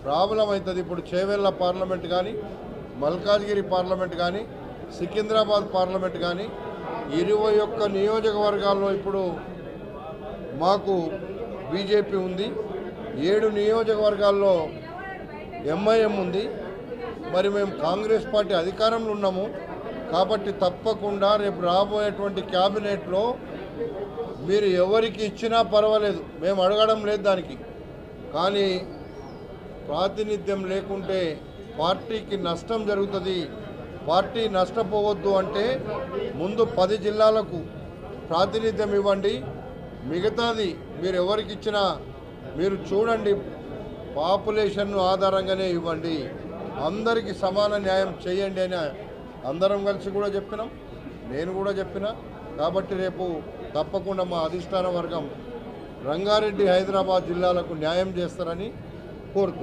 Problem అవుతుంది. ఇప్పుడు Chevella parliament కానీ, మల్కాజ్గిరి పార్లమెంట్ కానీ, సికింద్రాబాద్ పార్లమెంట్ కానీ 21 నియోజకవర్గాల్లో ఇప్పుడు మాకు బీజేపీ ఉంది. 7 నియోజకవర్గాల్లో ఎంఐఎం ఉంది. మరి మేము కాంగ్రెస్ పార్టీ అధికారంలో ఉన్నాము కాబట్టి తప్పకుండా రేపు రాబోయేటువంటి క్యాబినెట్లో మీరు ఎవరికి ఇచ్చినా పర్వాలేదు, మేము అడగడం లేదు దానికి. కానీ ప్రాతినిధ్యం లేకుంటే పార్టీకి నష్టం జరుగుతుంది. పార్టీ నష్టపోవద్దు అంటే ముందు 10 జిల్లాలకు ప్రాతినిధ్యం ఇవ్వండి. మిగతాది మీరు ఎవరికి ఇచ్చినా మీరు చూడండి, పాపులేషన్ ఆధారంగానే ఇవ్వండి, అందరికీ సమాన న్యాయం చేయండి అని అందరం కలిసి కూడా చెప్పినాం, నేను కూడా చెప్పిన. కాబట్టి రేపు తప్పకుండా మా అధిష్టాన వర్గం రంగారెడ్డి, హైదరాబాద్ జిల్లాలకు న్యాయం చేస్తారని కోరుతున్నాం.